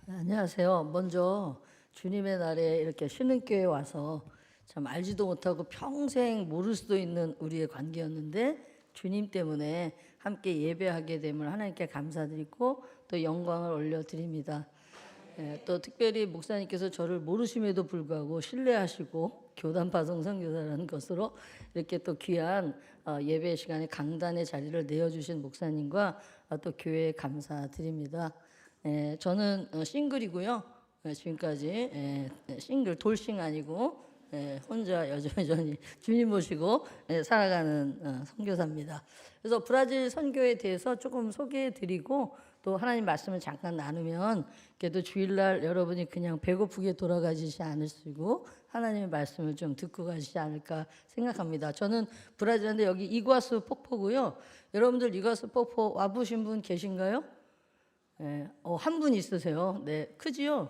안녕하세요. 먼저 주님의 날에 이렇게 쉬는 교회 와서 참 알지도 못하고 평생 모를 수도 있는 우리의 관계였는데 주님 때문에 함께 예배하게 됨을 하나님께 감사드리고 또 영광을 올려드립니다. 또 특별히 목사님께서 저를 모르심에도 불구하고 신뢰하시고 교단파송 선교사라는 것으로 이렇게 또 귀한 예배 시간에 강단의 자리를 내어주신 목사님과 또 교회에 감사드립니다. 저는 싱글이고요. 지금까지 싱글 돌싱 아니고 혼자 여전히 주님 모시고 살아가는 선교사입니다. 그래서 브라질 선교에 대해서 조금 소개해드리고 또 하나님 말씀을 잠깐 나누면 그래도 주일날 여러분이 그냥 배고프게 돌아가시지 않으시고 하나님의 말씀을 좀 듣고 가시지 않을까 생각합니다. 저는 브라질인데 여기 이과수 폭포고요. 여러분들 이과수 폭포 와보신 분 계신가요? 한 분 있으세요. 네, 크지요?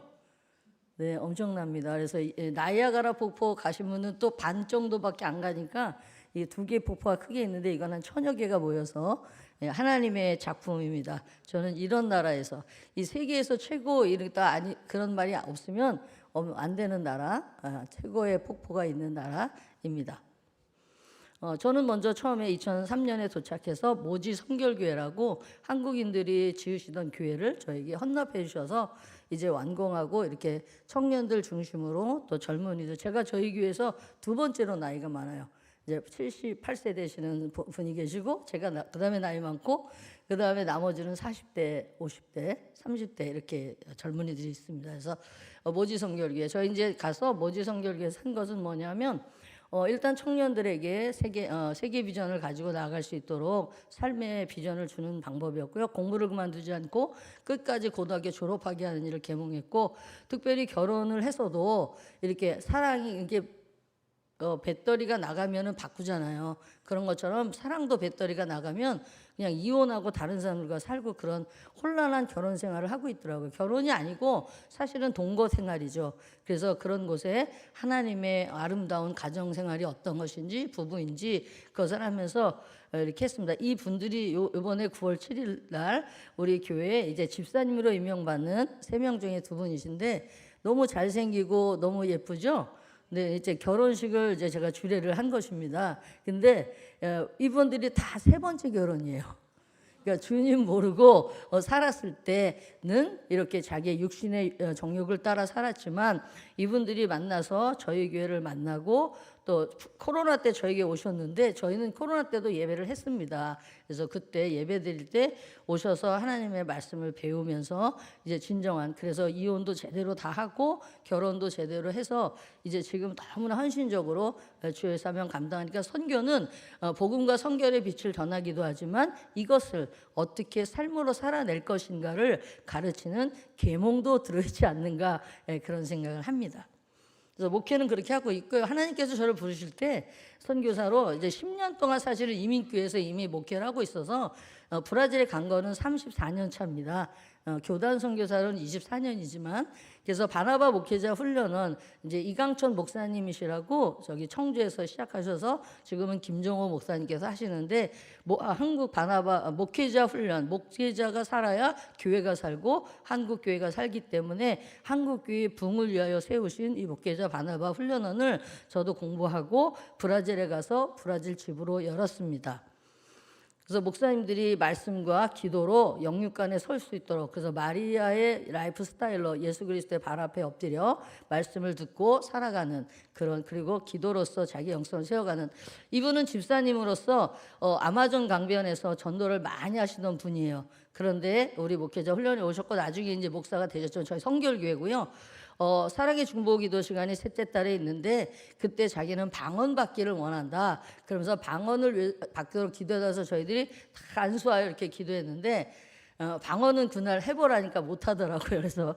네, 엄청납니다. 그래서 나이아가라 폭포 가신 분은 또 반 정도밖에 안 가니까 이 두 개의 폭포가 크게 있는데 이거는 천여 개가 모여서 하나님의 작품입니다. 저는 이런 나라에서 이 세계에서 최고 이르다 아니 그런 말이 없으면 안 되는 나라, 최고의 폭포가 있는 나라입니다. 저는 먼저 처음에 2003년에 도착해서 모지 성결교회라고 한국인들이 지으시던 교회를 저에게 헌납해 주셔서 이제 완공하고 이렇게 청년들 중심으로 또 젊은이들, 제가 저희 교회에서 두 번째로 나이가 많아요. 이제 78세 되시는 분이 계시고 제가 그다음에 나이 많고 그다음에 나머지는 40대, 50대, 30대 이렇게 젊은이들이 있습니다. 그래서 모지 성결교회 저희 이제 가서 모지 성결교회 산 것은 뭐냐면 일단 청년들에게 세계 비전을 가지고 나아갈 수 있도록 삶의 비전을 주는 방법이었고요. 공부를 그만두지 않고 끝까지 고등학교 졸업하게 하는 일을 계몽했고, 특별히 결혼을 해서도 이렇게 사랑이 이게 배터리가 나가면은 바꾸잖아요. 그런 것처럼 사랑도 배터리가 나가면 그냥 이혼하고 다른 사람들과 살고 그런 혼란한 결혼 생활을 하고 있더라고요. 결혼이 아니고 사실은 동거 생활이죠. 그래서 그런 곳에 하나님의 아름다운 가정 생활이 어떤 것인지 부부인지 그것을 하면서 이렇게 했습니다. 이 분들이 이번에 9월 7일 날 우리 교회에 이제 집사님으로 임명받는 3명 중에 2분이신데 너무 잘생기고 너무 예쁘죠? 네, 이제 결혼식을 이제 제가 주례를 한 것입니다. 근데 이분들이 다 3번째 결혼이에요. 그러니까 주님 모르고 살았을 때는 이렇게 자기의 육신의 정욕을 따라 살았지만 이분들이 만나서 저희 교회를 만나고 또 코로나 때 저에게 오셨는데 저희는 코로나 때도 예배를 했습니다. 그래서 그때 예배 드릴 때 오셔서 하나님의 말씀을 배우면서 이제 진정한 그래서 이혼도 제대로 다 하고 결혼도 제대로 해서 이제 지금 너무나 헌신적으로 주의 사명 감당하니까 선교는 복음과 성결의 빛을 전하기도 하지만 이것을 어떻게 삶으로 살아낼 것인가를 가르치는 계몽도 들어있지 않는가 그런 생각을 합니다. 그래서 목회는 그렇게 하고 있고요. 하나님께서 저를 부르실 때 선교사로 이제 10년 동안 사실은 이민교회에서 이미 목회를 하고 있어서 브라질에 간 거는 34년 차입니다. 교단 선교사로는 24년이지만 그래서 바나바 목회자 훈련은 이제 이강천 목사님이시라고 저기 청주에서 시작하셔서 지금은 김정호 목사님께서 하시는데 한국 바나바 목회자 훈련, 목회자가 살아야 교회가 살고 한국 교회가 살기 때문에 한국 교회 붕을 위하여 세우신 이 목회자 바나바 훈련원을 저도 공부하고 브라질에 가서 브라질 집으로 열었습니다. 그래서 목사님들이 말씀과 기도로 영육간에 설 수 있도록 그래서 마리아의 라이프 스타일로 예수 그리스도의 발 앞에 엎드려 말씀을 듣고 살아가는 그런 그리고 기도로서 자기 영성을 세워가는 이분은 집사님으로서 아마존 강변에서 전도를 많이 하시던 분이에요. 그런데 우리 목회자 훈련에 오셨고 나중에 이제 목사가 되셨죠. 저희 성결교회고요. 사랑의 중보기도 시간이 셋째 달에 있는데 그때 자기는 방언 받기를 원한다. 그러면서 방언을 받도록 기도해서 저희들이 다 안수하여 이렇게 기도했는데 방언은 그날 해보라니까 못하더라고요. 그래서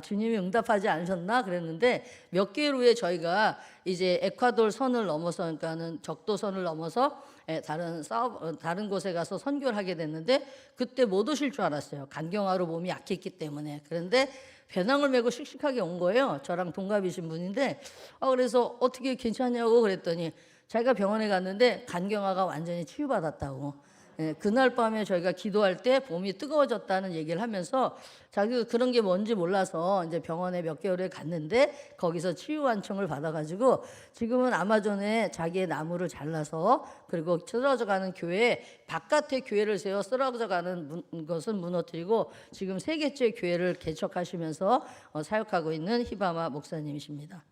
주님이 응답하지 않으셨나 그랬는데 몇 개월 후에 저희가 이제 에콰도르 선을 넘어서 그러니까는 적도선을 넘어서 다른 곳에 가서 선교를 하게 됐는데 그때 못 오실 줄 알았어요. 간경화로 몸이 약했기 때문에. 그런데 배낭을 메고 씩씩하게 온 거예요. 저랑 동갑이신 분인데 그래서 어떻게 괜찮냐고 그랬더니 자기가 병원에 갔는데 간경화가 완전히 치유받았다고. 그날 밤에 저희가 기도할 때 몸이 뜨거워졌다는 얘기를 하면서 자기가 그런 게 뭔지 몰라서 이제 병원에 몇 개월에 갔는데 거기서 치유 완청을 받아가지고 지금은 아마존에 자기의 나무를 잘라서 그리고 쓰러져가는 교회 바깥에 교회를 세워 쓰러져가는 것은 무너뜨리고 지금 3개째 교회를 개척하시면서 사역하고 있는 히바마 목사님이십니다.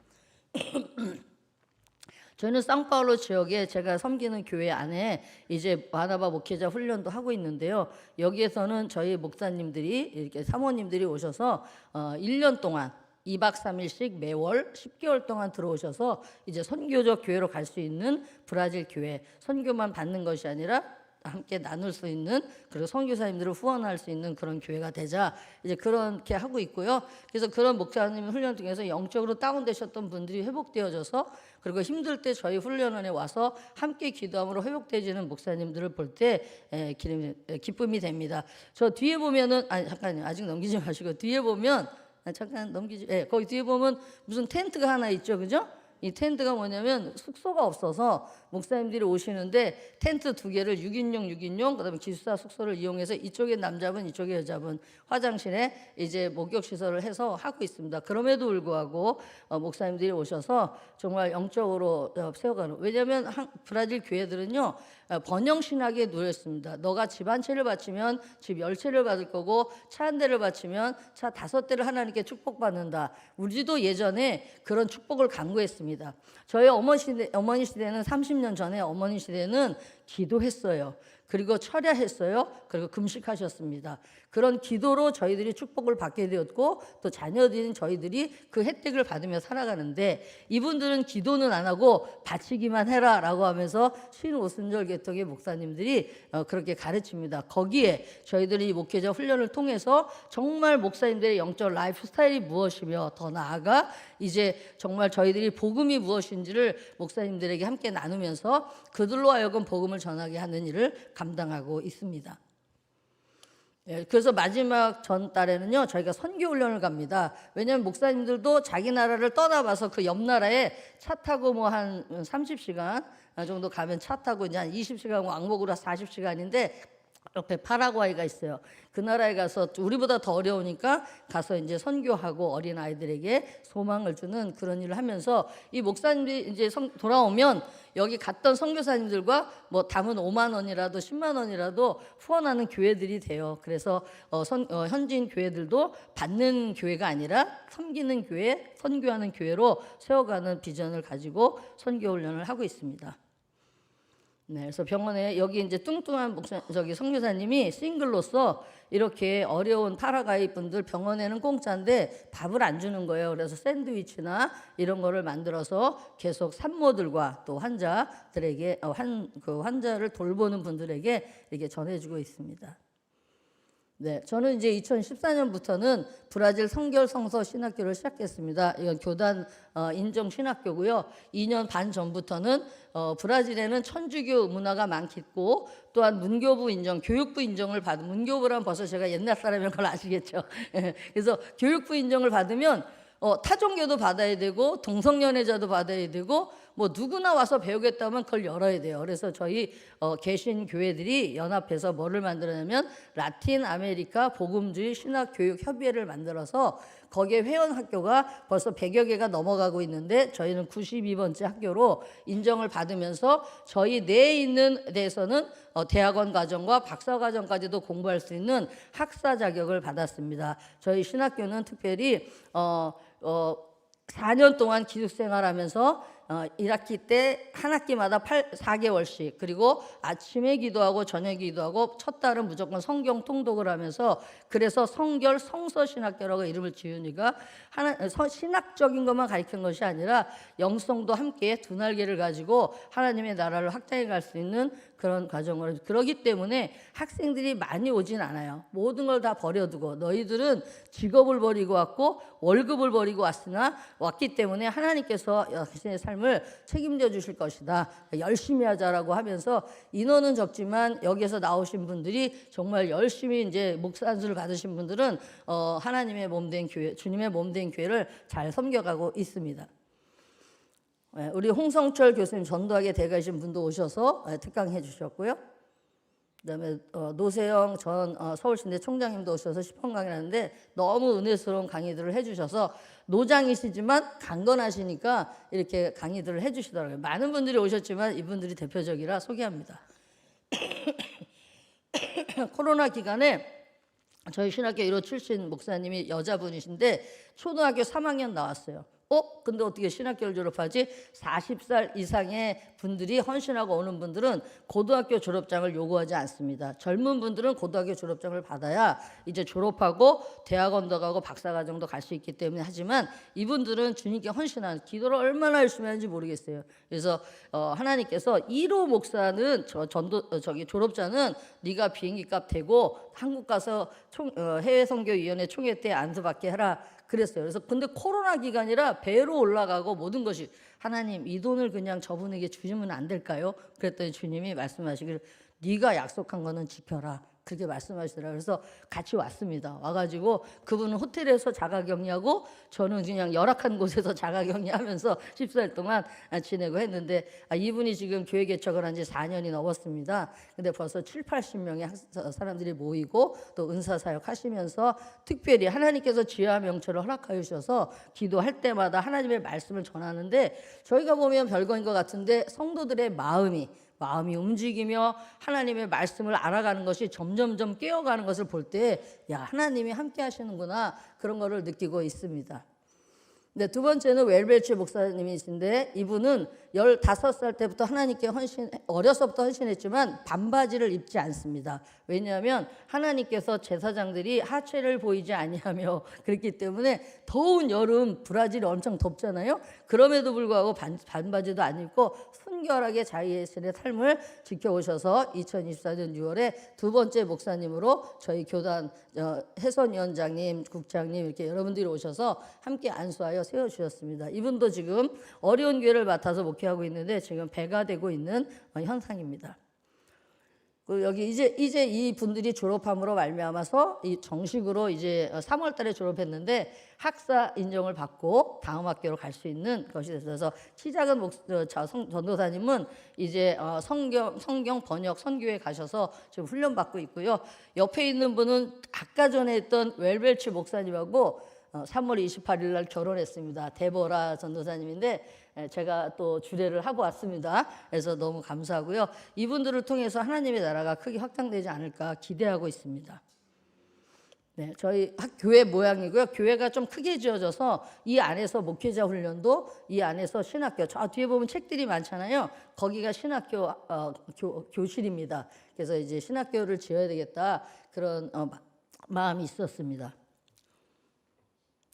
저는 상파울로 지역에 제가 섬기는 교회 안에 이제 바나바 목회자 훈련도 하고 있는데요. 여기에서는 저희 목사님들이 이렇게 사모님들이 오셔서 1년 동안 2박 3일씩 매월 10개월 동안 들어오셔서 이제 선교적 교회로 갈 수 있는 브라질 교회, 선교만 받는 것이 아니라 함께 나눌 수 있는, 그리고 선교사님들을 후원할 수 있는 그런 교회가 되자 이제 그렇게 하고 있고요. 그래서 그런 목사님 훈련 통해서 영적으로 다운되셨던 분들이 회복되어져서, 그리고 힘들 때 저희 훈련원에 와서 함께 기도함으로 회복되어지는 목사님들을 볼 때 기쁨이 됩니다. 저 뒤에 보면은 잠깐요, 아직 넘기지 마시고 뒤에 보면 잠깐 넘기지. 거기 뒤에 보면 무슨 텐트가 하나 있죠, 그죠? 이 텐트가 뭐냐면 숙소가 없어서 목사님들이 오시는데 텐트 2개를 6인용 그다음에 기숙사 숙소를 이용해서 이쪽에 남자분 이쪽에 여자분 화장실에 이제 목욕 시설을 해서 하고 있습니다. 그럼에도 불구하고 목사님들이 오셔서 정말 영적으로 세워가는, 왜냐하면 브라질 교회들은요 번영 신학에 놓였습니다. 너가 집 한 채를 바치면 집 10채를 받을 거고 차 한 대를 바치면 차 5대를 하나님께 축복받는다. 우리도 예전에 그런 축복을 간구했습니다. 저희 어머니 시대는 30년 전에 어머니 시대는 기도했어요. 그리고 철야했어요. 그리고 금식하셨습니다. 그런 기도로 저희들이 축복을 받게 되었고 또 자녀들인 저희들이 그 혜택을 받으며 살아가는데, 이분들은 기도는 안 하고 바치기만 해라 라고 하면서 신오순절 계통의 목사님들이 그렇게 가르칩니다. 거기에 저희들이 목회자 훈련을 통해서 정말 목사님들의 영적 라이프 스타일이 무엇이며 더 나아가 이제 정말 저희들이 복음이 무엇인지를 목사님들에게 함께 나누면서 그들로 하여금 복음을 전하게 하는 일을 감당하고 있습니다. 그래서 마지막 전달에는요 저희가 선교훈련을 갑니다. 왜냐하면 목사님들도 자기 나라를 떠나봐서 그 옆 나라에 차 타고 뭐 한 30시간 정도 가면 차 타고 이제 한 20시간 왕복으로 40시간인데 옆에 파라과이가 있어요. 그 나라에 가서 우리보다 더 어려우니까 가서 이제 선교하고 어린 아이들에게 소망을 주는 그런 일을 하면서 이 목사님들이 이제 돌아오면 여기 갔던 선교사님들과 뭐 담은 5만 원이라도 10만 원이라도 후원하는 교회들이 돼요. 그래서 현지인 교회들도 받는 교회가 아니라 섬기는 교회, 선교하는 교회로 세워가는 비전을 가지고 선교 훈련을 하고 있습니다. 네, 그래서 병원에 여기 이제 뚱뚱한 선교사님이 싱글로서 이렇게 어려운 파라과이 분들 병원에는 공짜인데 밥을 안 주는 거예요. 그래서 샌드위치나 이런 거를 만들어서 계속 산모들과 또 환자들에게 그 환자를 돌보는 분들에게 이렇게 전해주고 있습니다. 네, 저는 이제 2014년부터는 브라질 성결 성서 신학교를 시작했습니다. 이건 교단 인정 신학교고요. 2년 반 전부터는 브라질에는 천주교 문화가 많겠고 또한 문교부 인정, 교육부 인정을 받은, 문교부란 벌써 제가 옛날 사람인 걸 아시겠죠. 그래서 교육부 인정을 받으면 타종교도 받아야 되고 동성연애자도 받아야 되고 뭐 누구나 와서 배우겠다면 그걸 열어야 돼요. 그래서 저희 개신 교회들이 연합해서 뭐를 만들었냐면 라틴 아메리카 복음주의 신학 교육 협의회를 만들어서 거기에 회원 학교가 벌써 100여 개가 넘어가고 있는데 저희는 92번째 학교로 인정을 받으면서 저희 내에 있는 데에서는 대학원 과정과 박사 과정까지도 공부할 수 있는 학사 자격을 받았습니다. 저희 신학교는 특별히 4년 동안 기숙생활하면서 1학기 때 한 학기마다 4개월씩 그리고 아침에 기도하고 저녁에 기도하고 첫 달은 무조건 성경 통독을 하면서, 그래서 성결 성서신학교라고 이름을 지으니까 신학적인 것만 가르치는 것이 아니라 영성도 함께 두 날개를 가지고 하나님의 나라를 확장해 갈 수 있는 그런 과정을, 그러기 때문에 학생들이 많이 오진 않아요. 모든 걸 다 버려두고 너희들은 직업을 버리고 왔고 월급을 버리고 왔기 때문에 하나님께서 자신의 삶을 책임져 주실 것이다. 열심히 하자라고 하면서 인원은 적지만 여기에서 나오신 분들이 정말 열심히 이제 목사안수를 받으신 분들은 하나님의 몸된 교회, 주님의 몸된 교회를 잘 섬겨가고 있습니다. 우리 홍성철 교수님 전도하게 돼가신 분도 오셔서 특강해 주셨고요. 그다음에 노세영 전 서울시내 총장님도 오셔서 시범 강의를 하는데 너무 은혜스러운 강의들을 해주셔서 노장이시지만 강건하시니까 이렇게 강의들을 해주시더라고요. 많은 분들이 오셨지만 이분들이 대표적이라 소개합니다. 코로나 기간에 저희 신학교 1호 출신 목사님이 여자분이신데 초등학교 3학년 나왔어요. 근데 어떻게 신학교를 졸업하지? 40살 이상의 분들이 헌신하고 오는 분들은 고등학교 졸업장을 요구하지 않습니다. 젊은 분들은 고등학교 졸업장을 받아야 이제 졸업하고 대학원도 가고 박사과정도 갈 수 있기 때문에 하지만 이분들은 주님께 헌신한 기도를 얼마나 열심히 하는지 모르겠어요. 그래서 하나님께서 1호 목사는 졸업자는 네가 비행기값 대고 한국 가서 해외 선교위원회 총회 때 안수받게 하라. 그랬어요. 그래서 근데 코로나 기간이라 배로 올라가고 모든 것이 하나님 이 돈을 그냥 저분에게 주시면 안 될까요? 그랬더니 주님이 말씀하시기를 네가 약속한 거는 지켜라. 그렇게 말씀하시더라고요. 그래서 같이 왔습니다. 와가지고 그분은 호텔에서 자가격리하고 저는 그냥 열악한 곳에서 자가격리하면서 14일 동안 지내고 했는데 이분이 지금 교회 개척을 한 지 4년이 넘었습니다. 근데 벌써 7, 80명의 사람들이 모이고 또 은사사역 하시면서 특별히 하나님께서 지혜와 명철을 허락하여 주셔서 기도할 때마다 하나님의 말씀을 전하는데 저희가 보면 별거인 것 같은데 성도들의 마음이 움직이며 하나님의 말씀을 알아가는 것이 점점점 깨어가는 것을 볼 때 하나님이 함께 하시는구나 그런 거를 느끼고 있습니다. 네, 두 번째는 웰벨치 목사님이신데 이분은 15살 때부터 하나님께 어려서부터 헌신했지만 반바지를 입지 않습니다. 왜냐하면 하나님께서 제사장들이 하체를 보이지 아니하며 그렇기 때문에 더운 여름 브라질이 엄청 덥잖아요. 그럼에도 불구하고 반바지도 안 입고 순결하게 자기의 삶을 지켜오셔서 2024년 6월에 두 번째 목사님으로 저희 교단 해선위원장님, 국장님 이렇게 여러분들이 오셔서 함께 안수하여 세워주셨습니다. 이분도 지금 어려운 교회를 맡아서 목회하고 있는데 지금 배가 되고 있는 현상입니다. 여기 이제 이 분들이 졸업함으로 말미암아서 이 정식으로 이제 3월달에 졸업했는데 학사 인정을 받고 다음 학교로 갈 수 있는 것이 됐어서 키 작은 전도사님은 이제 성경 번역 선교회 가셔서 지금 훈련 받고 있고요. 옆에 있는 분은 아까 전에 했던 웰벨치 목사님하고 3월 28일 날 결혼했습니다. 데보라 전도사님인데 제가 또 주례를 하고 왔습니다. 그래서 너무 감사하고요. 이분들을 통해서 하나님의 나라가 크게 확장되지 않을까 기대하고 있습니다. 네, 저희 교회 모양이고요. 교회가 좀 크게 지어져서 이 안에서 목회자 훈련도 이 안에서 신학교 저 뒤에 보면 책들이 많잖아요. 거기가 신학교 교실입니다. 그래서 이제 신학교를 지어야 되겠다 그런 마음이 있었습니다.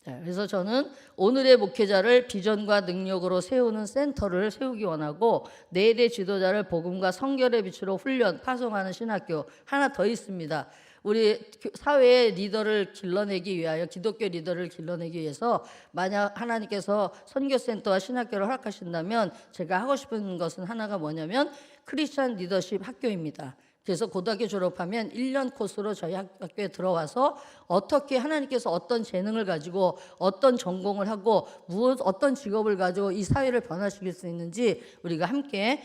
그래서 저는 오늘의 목회자를 비전과 능력으로 세우는 센터를 세우기 원하고 내일의 지도자를 복음과 성결의 빛으로 훈련, 파송하는 신학교 하나 더 있습니다. 우리 사회의 리더를 길러내기 위하여 기독교 리더를 길러내기 위해서 만약 하나님께서 선교센터와 신학교를 허락하신다면 제가 하고 싶은 것은 하나가 뭐냐면 크리스천 리더십 학교입니다. 그래서 고등학교 졸업하면 1년 코스로 저희 학교에 들어와서 어떻게 하나님께서 어떤 재능을 가지고 어떤 전공을 하고 어떤 직업을 가지고 이 사회를 변화시킬 수 있는지 우리가 함께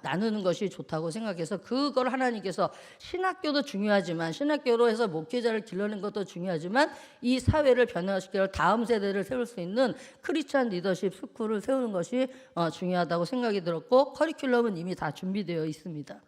나누는 것이 좋다고 생각해서 그걸 하나님께서 신학교도 중요하지만 신학교로 해서 목회자를 길러내는 것도 중요하지만 이 사회를 변화시켜 다음 세대를 세울 수 있는 크리스찬 리더십 스쿨을 세우는 것이 중요하다고 생각이 들었고 커리큘럼은 이미 다 준비되어 있습니다.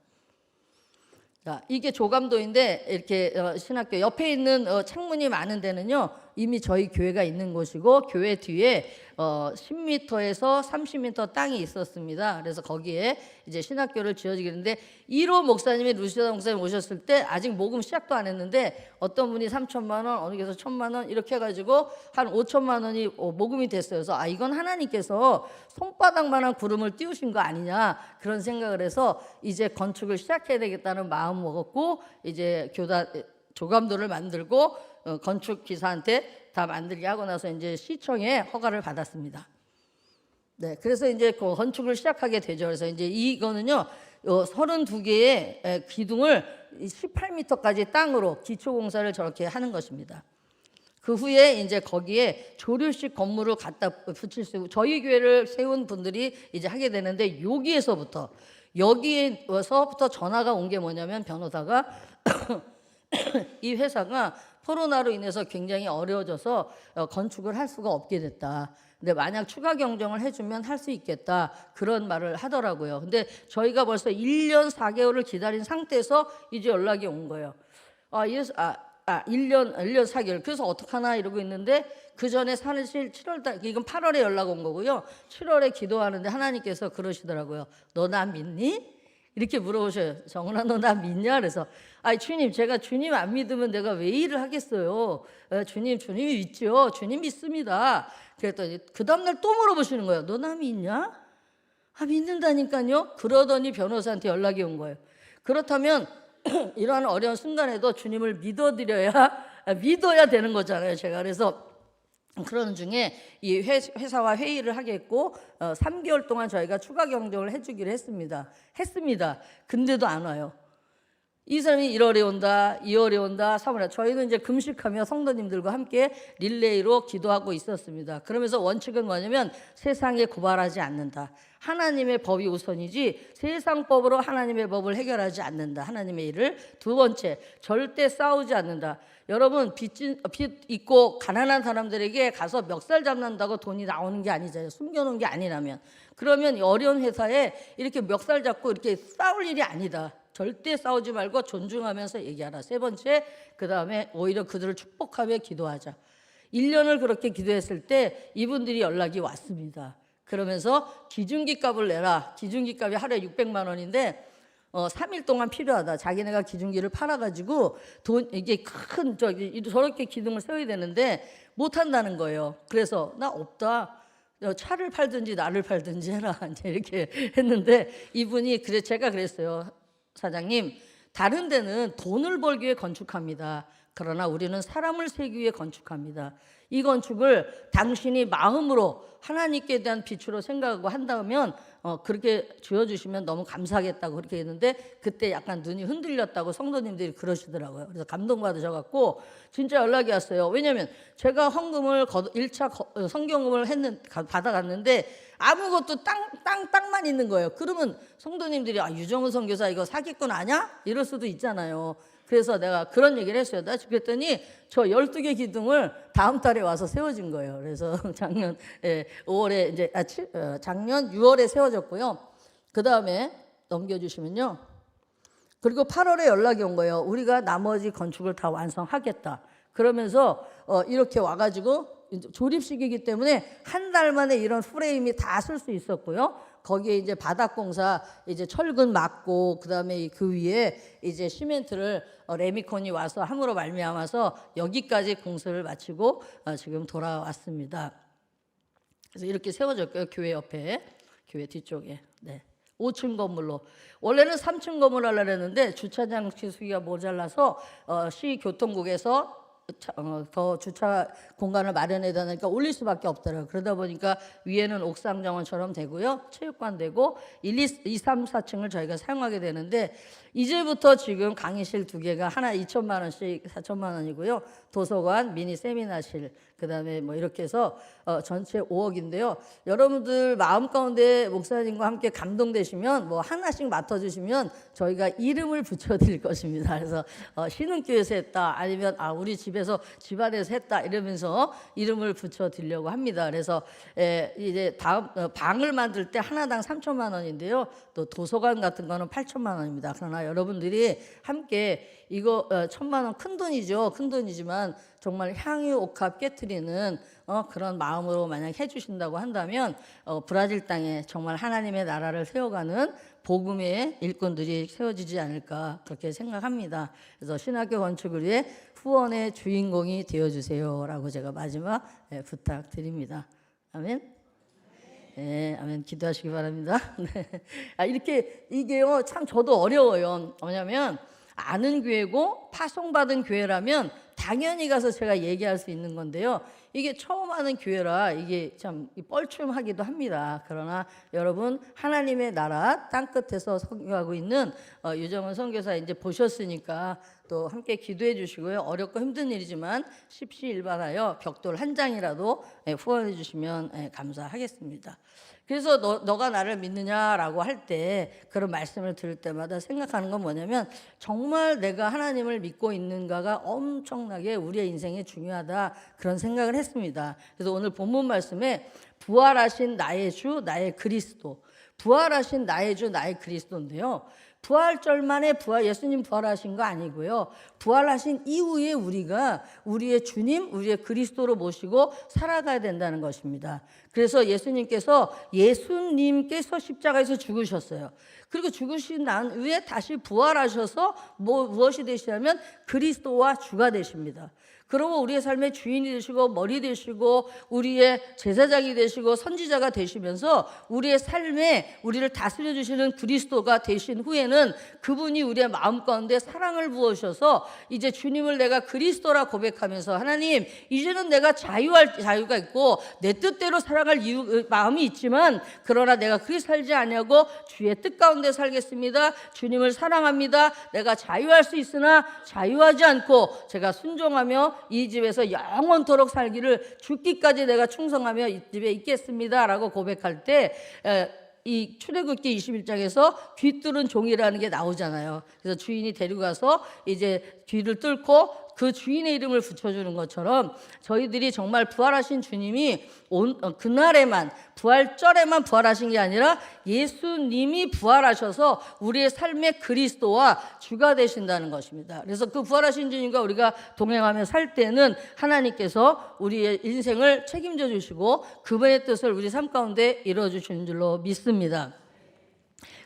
자, 이게 조감도인데 이렇게 신학교 옆에 있는 창문이 많은 데는요 이미 저희 교회가 있는 곳이고 교회 뒤에 10m에서 30m 땅이 있었습니다. 그래서 거기에 이제 신학교를 지어지겠는데 1호 목사님이 루시다 목사님 오셨을 때 아직 모금 시작도 안 했는데 어떤 분이 3천만 원, 어느 곳에서 1,000만 원 이렇게 해가지고 한 5천만 원이 모금이 됐어요. 그래서 이건 하나님께서 손바닥만한 구름을 띄우신 거 아니냐 그런 생각을 해서 이제 건축을 시작해야 되겠다는 마음 먹었고 이제 교단 조감도를 만들고 건축 기사한테 다 만들게 하고 나서 이제 시청에 허가를 받았습니다. 네, 그래서 이제 그 건축을 시작하게 되죠. 그래서 이제 이거는요, 32개의 기둥을 18m까지 땅으로 기초 공사를 저렇게 하는 것입니다. 그 후에 이제 거기에 조류식 건물을 갖다 붙일 수 있고 저희 교회를 세운 분들이 이제 하게 되는데 여기에서부터 여기에서부터 전화가 온 게 뭐냐면 변호사가 이 회사가 코로나로 인해서 굉장히 어려워져서 건축을 할 수가 없게 됐다. 근데 만약 추가 경정을 해주면 할 수 있겠다. 그런 말을 하더라고요. 근데 저희가 벌써 1년 4개월을 기다린 상태에서 이제 연락이 온 거예요. 1년 4개월. 그래서 어떡하나 이러고 있는데 그 전에 사실 7월달, 이건 8월에 연락 온 거고요. 7월에 기도하는데 하나님께서 그러시더라고요. 너 나 믿니? 이렇게 물어보셔요. 정은아, 너 나 믿냐? 그래서 주님, 제가 주님 안 믿으면 내가 왜 일을 하겠어요? 주님이 믿죠. 주님 믿습니다. 그랬더니 그 다음날 또 물어보시는 거예요. 너 나 믿냐? 믿는다니까요. 그러더니 변호사한테 연락이 온 거예요. 그렇다면 이러한 어려운 순간에도 주님을 믿어야 되는 거잖아요. 제가 그래서 그런 중에 이 회사와 회의를 하겠고 3개월 동안 저희가 추가 경정을 해주기로 했습니다. 근데도 안 와요. 이 사람이 1월에 온다, 2월에 온다, 3월에. 저희는 이제 금식하며 성도님들과 함께 릴레이로 기도하고 있었습니다. 그러면서 원칙은 뭐냐면 세상에 고발하지 않는다. 하나님의 법이 우선이지 세상 법으로 하나님의 법을 해결하지 않는다. 하나님의 일을. 두 번째, 절대 싸우지 않는다. 여러분, 빚 있고 가난한 사람들에게 가서 멱살 잡는다고 돈이 나오는 게 아니잖아요. 숨겨놓은 게 아니라면. 그러면 어려운 회사에 이렇게 멱살 잡고 이렇게 싸울 일이 아니다. 절대 싸우지 말고 존중하면서 얘기하라. 세 번째, 그 다음에 오히려 그들을 축복하며 기도하자. 1년을 그렇게 기도했을 때 이분들이 연락이 왔습니다. 그러면서 기준기 값을 내라. 기준기 값이 하루에 600만 원인데 3일 동안 필요하다. 자기네가 기준기를 팔아가지고 이게 큰 저렇게 기둥을 세워야 되는데 못 한다는 거예요. 그래서 나 없다. 차를 팔든지 나를 팔든지 해라. 이렇게 했는데 이분이 제가 그랬어요. 사장님, 다른 데는 돈을 벌기 위해 건축합니다. 그러나 우리는 사람을 세기 위해 건축합니다. 이 건축을 당신이 마음으로 하나님께 대한 빛으로 생각하고 한다면 그렇게 지어주시면 너무 감사하겠다고 그렇게 했는데 그때 약간 눈이 흔들렸다고 성도님들이 그러시더라고요. 그래서 감동받으셔갖고 진짜 연락이 왔어요. 왜냐하면 제가 헌금을 1차 성경금을 받아갔는데 아무것도 땅만 있는 거예요. 그러면 성도님들이 유정은 선교사 이거 사기꾼 아냐? 이럴 수도 있잖아요. 그래서 내가 그런 얘기를 했어요. 그랬더니 저 12개 기둥을 다음 달에 와서 세워진 거예요. 그래서 작년 5월에 이제 작년 6월에 세워졌고요. 그 다음에 넘겨주시면요. 그리고 8월에 연락이 온 거예요. 우리가 나머지 건축을 다 완성하겠다. 그러면서 이렇게 와가지고 조립식이기 때문에 한 달 만에 이런 프레임이 다 쓸 수 있었고요. 거기에 이제 바닥공사 이제 철근 막고 그다음에 그 위에 이제 시멘트를 레미콘이 와서 함으로 말미암아서 여기까지 공사를 마치고 지금 돌아왔습니다. 그래서 이렇게 세워졌고요. 교회 옆에, 교회 뒤쪽에. 네. 5층 건물로. 원래는 3층 건물 하려고 했는데 주차장 수기가 모자라서 시교통국에서 더 주차 공간을 마련해야 되니까 올릴 수밖에 없더라고요. 그러다 보니까 위에는 옥상 정원처럼 되고요. 체육관 되고 2, 3, 4층을 저희가 사용하게 되는데 이제부터 지금 강의실 2개가 하나 2천만 원씩 4천만 원이고요. 도서관, 미니 세미나실, 그다음에 뭐 이렇게 해서 전체 5억인데요. 여러분들 마음 가운데 목사님과 함께 감동되시면 뭐 하나씩 맡아주시면 저희가 이름을 붙여드릴 것입니다. 그래서 신흥교회에서 했다 아니면 우리 집에서 집안에서 했다 이러면서 이름을 붙여드리려고 합니다. 그래서 이제 다음 방을 만들 때 하나당 3천만 원인데요. 또 도서관 같은 거는 8천만 원입니다. 그러나 여러분들이 함께 이거 1,000만 원 큰 돈이죠. 큰 돈이지만 정말 향유 옥합 깨트리는 그런 마음으로 만약 해주신다고 한다면 브라질 땅에 정말 하나님의 나라를 세워가는 복음의 일꾼들이 세워지지 않을까 그렇게 생각합니다. 그래서 신학교 건축을 위해 후원의 주인공이 되어주세요라고 제가 마지막 부탁드립니다. 아멘. 네, 아멘. 기도하시기 바랍니다. 네. 이렇게 이게요 참 저도 어려워요. 뭐냐면 아는 교회고 파송받은 교회라면 당연히 가서 제가 얘기할 수 있는 건데요. 이게 처음 하는 교회라 이게 참 뻘쭘하기도 합니다. 그러나 여러분, 하나님의 나라 땅끝에서 선교하고 있는 유정은 선교사 이제 보셨으니까 또 함께 기도해 주시고요. 어렵고 힘든 일이지만 십시일반하여 벽돌 한 장이라도 후원해 주시면 감사하겠습니다. 그래서 너가 나를 믿느냐라고 할 때 그런 말씀을 들을 때마다 생각하는 건 뭐냐면, 정말 내가 하나님을 믿고 있는가가 엄청나게 우리의 인생에 중요하다, 그런 생각을 했습니다. 그래서 오늘 본문 말씀에 부활하신 나의 주 나의 그리스도, 부활하신 나의 주 나의 그리스도인데요, 부활절만에 예수님 부활하신 거 아니고요. 부활하신 이후에 우리가 우리의 주님, 우리의 그리스도로 모시고 살아가야 된다는 것입니다. 그래서 예수님께서 십자가에서 죽으셨어요. 그리고 죽으신 난 후에 다시 부활하셔서 무엇이 되시냐면 그리스도와 주가 되십니다. 그러고 우리의 삶의 주인이 되시고 머리 되시고 우리의 제사장이 되시고 선지자가 되시면서 우리의 삶에 우리를 다스려 주시는 그리스도가 되신 후에는 그분이 우리의 마음 가운데 사랑을 부으셔서 이제 주님을 내가 그리스도라 고백하면서, 하나님 이제는 내가 자유할 자유가 있고 내 뜻대로 살아갈 마음이 있지만 그러나 내가 그리 살지 아니하고 주의 뜻 가운데 살겠습니다. 주님을 사랑합니다. 내가 자유할 수 있으나 자유하지 않고 제가 순종하며 이 집에서 영원토록 살기를 죽기까지 내가 충성하며 이 집에 있겠습니다 라고 고백할 때 이 출애굽기 21장에서 귀 뚫은 종이라는 게 나오잖아요. 그래서 주인이 데리고 가서 이제 귀를 뚫고 그 주인의 이름을 붙여주는 것처럼 저희들이 정말 부활하신 주님이 그날에만, 부활절에만 부활하신 게 아니라 예수님이 부활하셔서 우리의 삶의 그리스도와 주가 되신다는 것입니다. 그래서 그 부활하신 주님과 우리가 동행하며 살 때는 하나님께서 우리의 인생을 책임져 주시고 그분의 뜻을 우리 삶 가운데 이루어 주시는 줄로 믿습니다.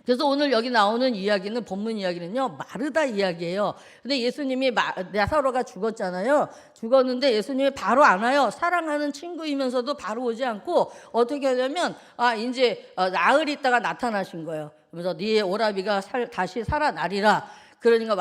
그래서 오늘 여기 나오는 이야기는, 본문 이야기는요, 마르다 이야기예요. 근데 예수님이 나사로가 죽었잖아요. 죽었는데 예수님이 바로 안 와요. 사랑하는 친구이면서도 바로 오지 않고 어떻게 하냐면 이제 나흘 있다가 나타나신 거예요. 그래서 네 오라비가 다시 살아나리라. 그러니까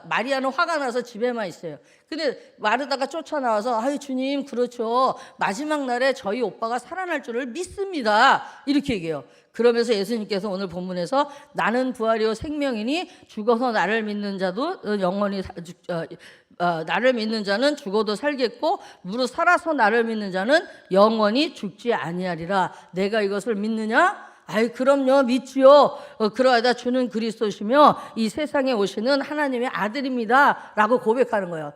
마리아는 화가 나서 집에만 있어요. 근데 마르다가 쫓아나와서 아유 주님, 그렇죠, 마지막 날에 저희 오빠가 살아날 줄을 믿습니다, 이렇게 얘기해요. 그러면서 예수님께서 오늘 본문에서 나는 부활이요 생명이니 죽어서 나를 믿는 자도 영원히 나를 믿는 자는 죽어도 살겠고 무릇 살아서 나를 믿는 자는 영원히 죽지 아니하리라. 내가 이것을 믿느냐? 아이 그럼요, 믿지요. 그러하다 주는 그리스도시며 이 세상에 오시는 하나님의 아들입니다 라고 고백하는 거예요.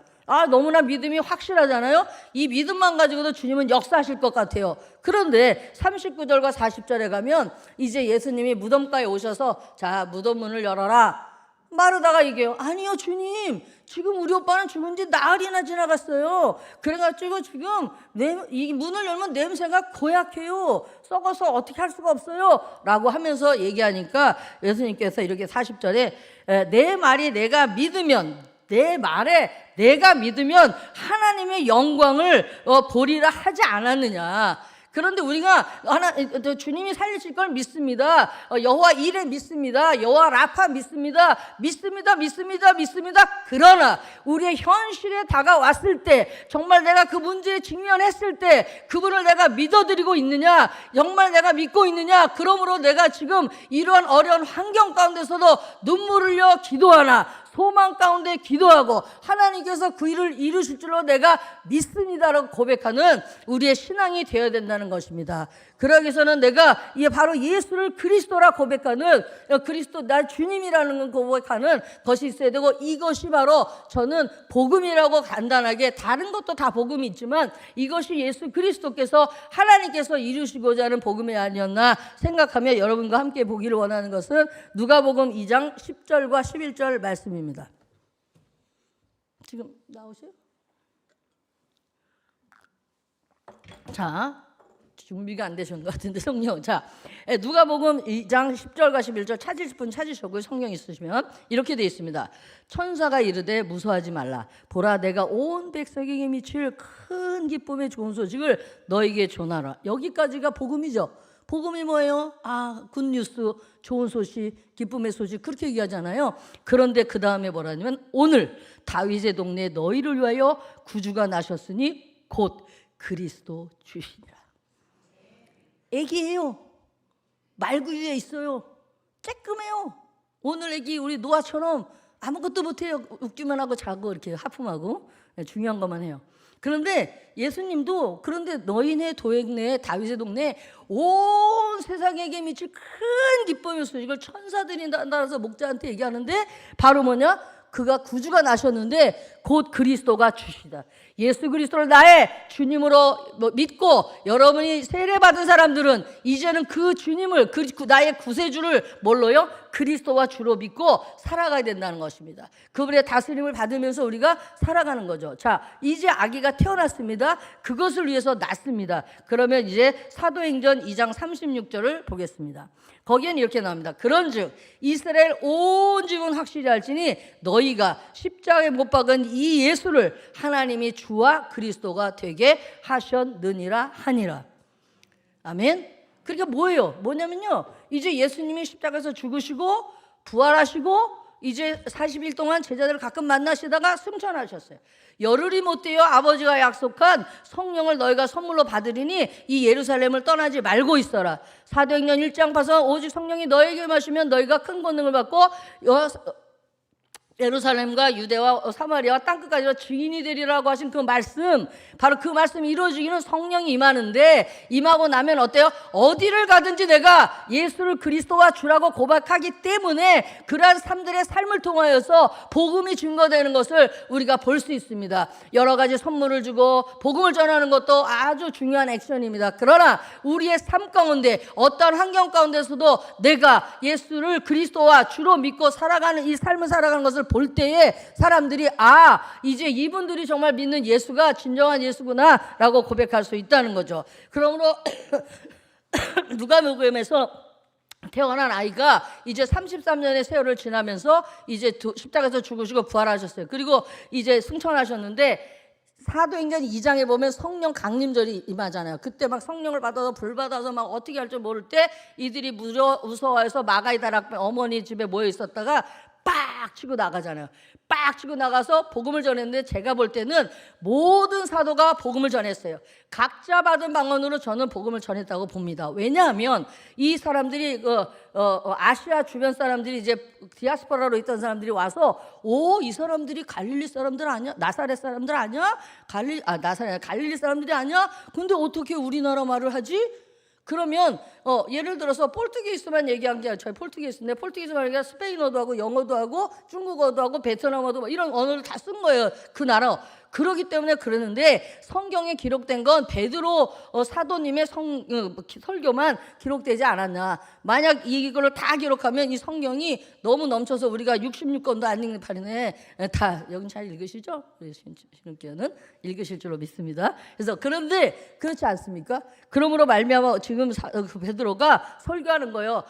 너무나 믿음이 확실하잖아요. 이 믿음만 가지고도 주님은 역사하실 것 같아요. 그런데 39절과 40절에 가면 이제 예수님이 무덤가에 오셔서 자, 무덤 문을 열어라. 마르다가 얘기해요. 아니요 주님, 지금 우리 오빠는 죽은 지 나흘이나 지나갔어요. 그래가지고 지금 이 문을 열면 냄새가 고약해요. 썩어서 어떻게 할 수가 없어요 라고 하면서 얘기하니까 예수님께서 이렇게 40절에 내 말에 내가 믿으면 하나님의 영광을 보리라 하지 않았느냐. 그런데 우리가 주님이 살리실 걸 믿습니다. 여호와 이레 믿습니다. 여호와 라파 믿습니다. 그러나 우리의 현실에 다가왔을 때, 정말 내가 그 문제에 직면했을 때 그분을 내가 믿어드리고 있느냐, 정말 내가 믿고 있느냐. 그러므로 내가 지금 이러한 어려운 환경 가운데서도 눈물을 흘려 기도하나 소망 가운데 기도하고 하나님께서 그 일을 이루실 줄로 내가 믿습니다라고 고백하는 우리의 신앙이 되어야 된다는 것입니다. 그러기 위해서는 내가 바로 예수를 그리스도라 고백하는, 그리스도 나 주님이라는 고백하는 것이 있어야 되고, 이것이 바로 저는 복음이라고 간단하게, 다른 것도 다 복음이 있지만 이것이 예수 그리스도께서 하나님께서 이루시고자 하는 복음이 아니었나 생각하며 여러분과 함께 보기를 원하는 것은 누가복음 2장 10절과 11절 말씀입니다. 지금 나오세요? 자, 준비가 안 되신 것 같은데 성령. 자, 누가복음 2장 10절과 11절 찾으실 분 찾으셨고요. 성경 있으시면 이렇게 되어 있습니다. 천사가 이르되 무서워하지 말라. 보라 내가 온 백성에게 미칠 큰 기쁨의 좋은 소식을 너에게 전하라. 여기까지가 복음이죠. 복음이 뭐예요? 굿뉴스, 좋은 소식, 기쁨의 소식 그렇게 얘기하잖아요. 그런데 그 다음에 뭐라냐면 오늘 다윗의 동네에 너희를 위하여 구주가 나셨으니 곧 그리스도 주시니라. 애기예요. 말구유에 있어요. 쬐끔해요. 오늘 애기 우리 노아처럼 아무것도 못해요. 웃기만 하고 자고 이렇게 하품하고 중요한 것만 해요. 그런데 예수님도 그런데 너희네 도액내에 다윗의 동네에 온 세상에게 미칠 큰 기쁨의 소식을 천사들이 따라서 목자한테 얘기하는데 바로 뭐냐? 그가 구주가 나셨는데 곧 그리스도가 주시다. 예수 그리스도를 나의 주님으로 믿고 여러분이 세례받은 사람들은 이제는 그 주님을 나의 구세주를 뭘로요? 그리스도와 주로 믿고 살아가야 된다는 것입니다. 그분의 다스림을 받으면서 우리가 살아가는 거죠. 자, 이제 아기가 태어났습니다. 그것을 위해서 낳습니다. 그러면 이제 사도행전 2장 36절을 보겠습니다. 거기에는 이렇게 나옵니다. 그런즉 이스라엘 온 집은 확실히 알지니 너희가 십자가에 못 박은 이 예수를 하나님이 주와 그리스도가 되게 하셨느니라 하니라. 아멘. 그러니까 뭐냐면요. 이제 예수님이 십자가에서 죽으시고 부활하시고 이제 40일 동안 제자들을 가끔 만나시다가 승천하셨어요. 열흘이 못 돼요. 아버지가 약속한 성령을 너희가 선물로 받으리니 이 예루살렘을 떠나지 말고 있어라. 사도행전 1장 봐서 오직 성령이 너에게 마시면 너희가 큰 권능을 받고 예루살렘과 유대와 사마리아와 땅끝까지 증인이 되리라고 하신 그 말씀, 바로 그 말씀이 이루어지기는 성령이 임하는데 임하고 나면 어때요? 어디를 가든지 내가 예수를 그리스도와 주라고 고백하기 때문에 그러한 삶들의 삶을 통하여서 복음이 증거되는 것을 우리가 볼 수 있습니다. 여러 가지 선물을 주고 복음을 전하는 것도 아주 중요한 액션입니다. 그러나 우리의 삶 가운데 어떤 환경 가운데서도 내가 예수를 그리스도와 주로 믿고 살아가는 이 삶을 살아가는 것을 볼 때에 사람들이 이제 이분들이 정말 믿는 예수가 진정한 예수구나 라고 고백할 수 있다는 거죠. 그러므로 누가복음에서 태어난 아이가 이제 33년의 세월을 지나면서 이제 십자가에서 죽으시고 부활하셨어요. 그리고 이제 승천하셨는데 사도행전 2장에 보면 성령 강림절이 임하잖아요. 그때 막 성령을 받아서 불 받아서 막 어떻게 할 줄 모를 때 이들이 무서워해서 마가이다락 어머니 집에 모여 있었다가 빡 치고 나가잖아요. 빡 치고 나가서 복음을 전했는데 제가 볼 때는 모든 사도가 복음을 전했어요. 각자 받은 방언으로 저는 복음을 전했다고 봅니다. 왜냐하면 이 사람들이 아시아 주변 사람들이 이제 디아스포라로 있던 사람들이 와서 이 사람들이 갈릴리 사람들 아니야? 나사렛 사람들 아니야? 갈릴리 사람들이 아니야? 근데 어떻게 우리나라 말을 하지? 그러면 예를 들어서 포르투기스만 얘기한 게 저희 포르투기스인데 포르투기스만 얘기한 스페인어도 하고 영어도 하고 중국어도 하고 베트남어도 이런 언어를 다 쓴 거예요. 그 나라. 그러기 때문에 그러는데 성경에 기록된 건 베드로 사도님의 설교만 기록되지 않았나. 만약 이걸로 다 기록하면 이 성경이 너무 넘쳐서 우리가 66권도 안 읽는 판이네. 다 여긴 잘 읽으시죠? 신학교는 읽으실 줄로 믿습니다. 그래서 그런데 그렇지 않습니까? 그러므로 말미암아 지금 그 베드로가 설교하는 거예요.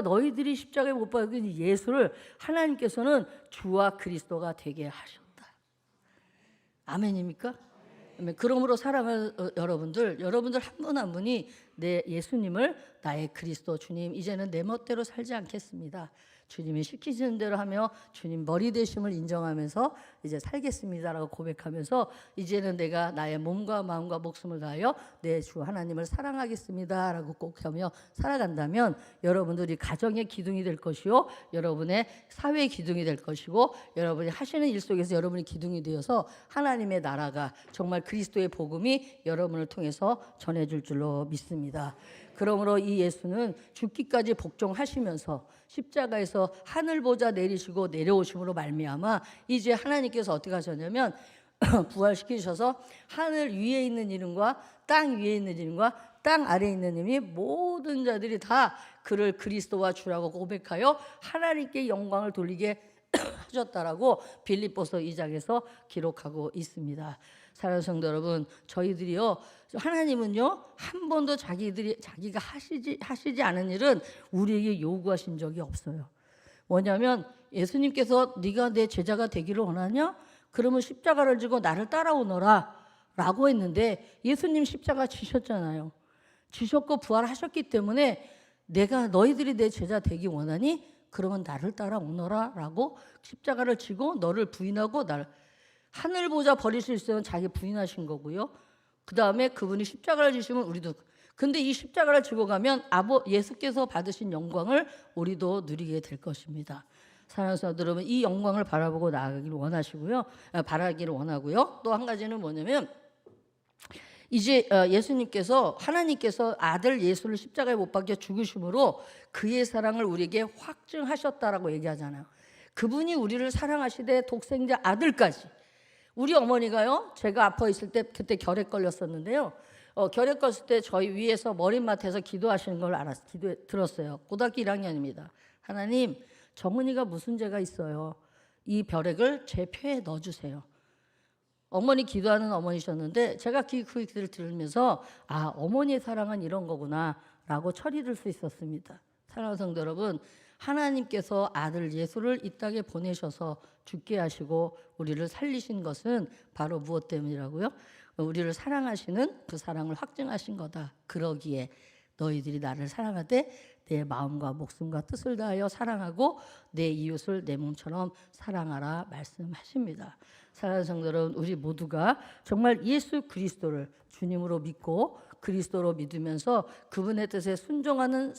너희들이 십자가에 못 박은 예수를 하나님께서는 주와 그리스도가 되게 하셨다. 아멘입니까? 그러므로 사랑하는 여러분들 한 분 한 분이 내 예수님을 나의 그리스도 주님 이제는 내 멋대로 살지 않겠습니다. 주님이 시키시는 대로 하며 주님 머리 되심을 인정하면서 이제 살겠습니다라고 고백하면서 이제는 내가 나의 몸과 마음과 목숨을 다하여 내 주 하나님을 사랑하겠습니다라고 꼭 하며 살아간다면 여러분들이 가정의 기둥이 될 것이요 여러분의 사회의 기둥이 될 것이고 여러분이 하시는 일 속에서 여러분이 기둥이 되어서 하나님의 나라가 정말 그리스도의 복음이 여러분을 통해서 전해줄 줄로 믿습니다. 그러므로 이 예수는 죽기까지 복종하시면서 십자가에서 하늘 보좌 내리시고 내려오심으로 말미암아 이제 하나님께서 어떻게 하셨냐면 부활시키셔서 하늘 위에 있는 이름과 땅 위에 있는 이름과 땅 아래에 있는 이름이 모든 자들이 다 그를 그리스도와 주라고 고백하여 하나님께 영광을 돌리게 하셨다라고 빌립보서 2장에서 기록하고 있습니다. 사랑하는 성도 여러분, 저희들이요 하나님은요 한 번도 자기가 하시지 않은 일은 우리에게 요구하신 적이 없어요. 뭐냐면 예수님께서 네가 내 제자가 되기를 원하냐? 그러면 십자가를 지고 나를 따라오너라 라고 했는데 예수님 십자가 지셨잖아요. 주셨고 부활하셨기 때문에 내가 너희들이 내 제자 되기 원하니 그러면 나를 따라 오너라 라고 십자가를 지고 너를 부인하고 하늘 보좌 버리실 수 있으면 자기 부인하신 거고요. 그 다음에 그분이 십자가를 지시면 우리도, 근데 이 십자가를 지고 가면 예수께서 받으신 영광을 우리도 누리게 될 것입니다. 사랑하는 성도 여러분, 이 영광을 바라보고 나아가기를 원하시고요. 바라기를 원하고요. 또 한 가지는 뭐냐면 이제 예수님께서, 하나님께서 아들 예수를 십자가에 못 박혀 죽으심으로 그의 사랑을 우리에게 확증하셨다라고 얘기하잖아요. 그분이 우리를 사랑하시되 독생자 아들까지. 우리 어머니가요, 제가 아파 있을 때 그때 결핵 걸렸었는데요. 결핵 걸렸을 때 저희 위에서 머리맡에서 기도하시는 걸 들었어요. 고등학교 1학년입니다. 하나님, 정은이가 무슨 죄가 있어요? 이 벼렉을 제 폐에 넣어주세요. 어머니 기도하는 어머니셨는데 제가 그 기도를 들으면서 아, 어머니의 사랑은 이런 거구나 라고 철이 들 수 있었습니다. 사랑하는 성도 여러분, 하나님께서 아들 예수를 이 땅에 보내셔서 죽게 하시고 우리를 살리신 것은 바로 무엇 때문이라고요? 우리를 사랑하시는 그 사랑을 확증하신 거다. 그러기에 너희들이 나를 사랑하되 내 마음과 목숨과 뜻을 다하여 사랑하고 내 이웃을 내 몸처럼 사랑하라 말씀하십니다. 사랑하는 성도 여러분, 우리 모두가 정말 예수 그리스도를 주님으로 믿고 그리스도로 믿으면서 그분의 뜻에 순종하는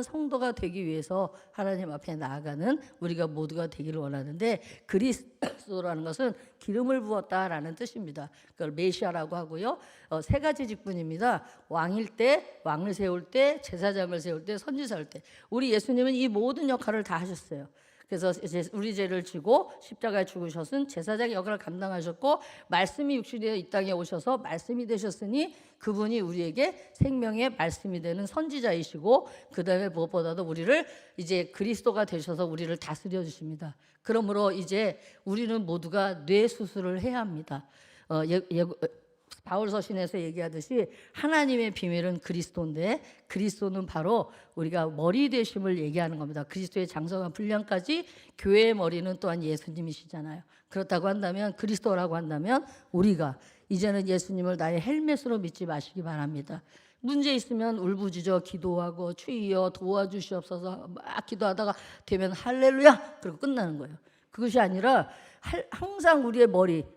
성도가 되기 위해서 하나님 앞에 나아가는 우리가 모두가 되기를 원하는데, 그리스도라는 것은 기름을 부었다라는 뜻입니다. 그걸 메시아라고 하고요. 세 가지 직분입니다. 왕일 때, 왕을 세울 때, 제사장을 세울 때, 선지자일 때. 우리 예수님은 이 모든 역할을 다 하셨어요. 그래서 우리 죄를 지고 십자가에 죽으셨은 제사장 역할을 감당하셨고, 말씀이 육신이 되어 이 땅에 오셔서 말씀이 되셨으니 그분이 우리에게 생명의 말씀이 되는 선지자이시고, 그 다음에 무엇보다도 우리를 이제 그리스도가 되셔서 우리를 다스려 주십니다. 그러므로 이제 우리는 모두가 뇌 수술을 해야 합니다. 바울 서신에서 얘기하듯이 하나님의 비밀은 그리스도인데, 그리스도는 바로 우리가 머리 되심을 얘기하는 겁니다. 그리스도의 장성한 분량까지 교회의 머리는 또한 예수님이시잖아요. 그렇다고 한다면, 그리스도라고 한다면 우리가 이제는 예수님을 나의 헬멧으로 믿지 마시기 바랍니다. 문제 있으면 울부짖어 기도하고 주여 도와주시옵소서 막 기도하다가 되면 할렐루야 그러고 끝나는 거예요. 그것이 아니라 항상 우리의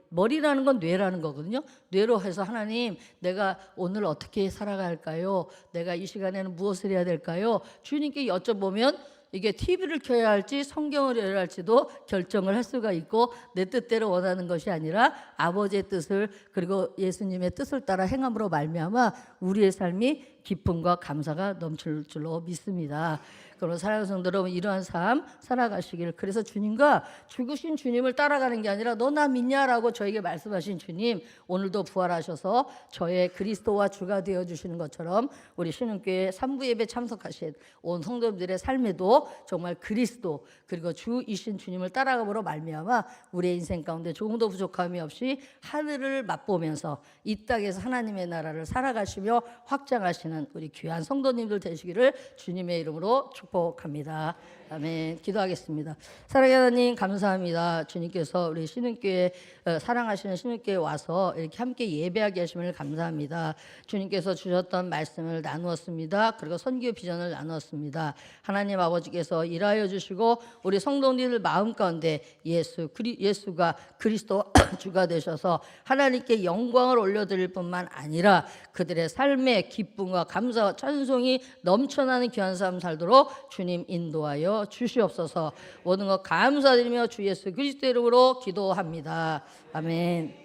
머리라는 건 뇌라는 거거든요. 뇌로 해서 하나님, 내가 오늘 어떻게 살아갈까요? 내가 이 시간에는 무엇을 해야 될까요? 주님께 여쭤보면 이게 TV를 켜야 할지 성경을 읽어야 할지도 결정을 할 수가 있고, 내 뜻대로 원하는 것이 아니라 아버지의 뜻을, 그리고 예수님의 뜻을 따라 행함으로 말미암아 우리의 삶이 기쁨과 감사가 넘칠 줄로 믿습니다. 그러면 사랑하는 성도 여러분, 이러한 삶 살아가시기를. 그래서 주님과 죽으신 주님을 따라가는 게 아니라 너 나 믿냐라고 저에게 말씀하신 주님, 오늘도 부활하셔서 저의 그리스도와 주가 되어주시는 것처럼 우리 신흥교회 3부 예배 참석하신 온 성도들의 삶에도 정말 그리스도 그리고 주이신 주님을 따라감으로 말미암아 우리의 인생 가운데 조금도 부족함이 없이 하늘을 맛보면서 이 땅에서 하나님의 나라를 살아가시며 확장하시는 우리 귀한 성도님들 되시기를 주님의 이름으로 축복합니다. 아멘. 기도하겠습니다. 사랑하는 하나님, 감사합니다. 주님께서 우리 신흥교회, 사랑하시는 신흥교회에 와서 이렇게 함께 예배하게 하심을 감사합니다. 주님께서 주셨던 말씀을 나누었습니다. 그리고 선교 비전을 나누었습니다. 하나님 아버지께서 일하여 주시고 우리 성도님들 마음 가운데 예수가 그리스도 주가 되셔서 하나님께 영광을 올려드릴 뿐만 아니라 그들의 삶의 기쁨과 감사와 찬송이 넘쳐나는 귀한 삶 살도록 주님 인도하여 주시옵소서. 모든 것 감사드리며 주 예수 그리스도 이름으로 기도합니다. 아멘.